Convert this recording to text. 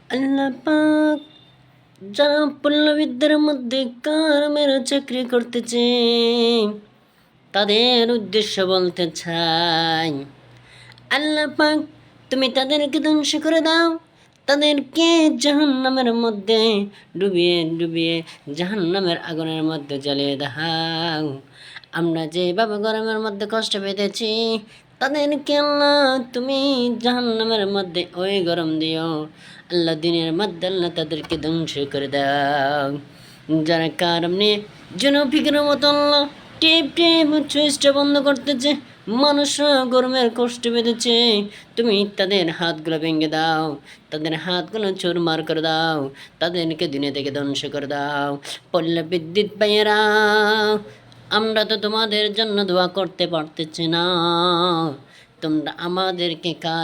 আল্লাহ পাক যারা পল্লবীদের মধ্যে কারমের চাকরি করতেছে তাদের উদ্দেশ্য বলতে চাই, আল্লাহ পাক তুমি তাদেরকে ধ্বংস করে দাও, তাদেরকে জাহান্নামের মধ্যে ডুবিয়ে ডুবিয়ে জাহান্নামের আগুনের মধ্যে জ্বালিয়ে দাও। আমরা যেভাবে গরমের মধ্যে কষ্ট পেতেছি তাদেরকে আল্লাহ তুমি জাহান্নামের মধ্যে ওই গরম দিও। আল্লাহ দিনের মধ্যে আল্লাহ তাদেরকে ধ্বংস করে দাও। যারা কারণ নিয়ে জনফিকের মতো আল্লাহ টিপ টিপ সুইচটা বন্ধ করতেছে, মানুষরা গরমের কষ্ট বেঁধেছে, তুমি তাদের হাতগুলো ভেঙে দাও, তাদের হাতগুলো চুরমার করে দাও, তাদেরকে দিনে থেকে ধ্বংস করে দাও। পল্লী বিদ্যুৎ ভাইয়েরা, আমরা তো তোমাদের জন্য দোয়া করতে পারতেছি না, তোমরা আমাদেরকে কার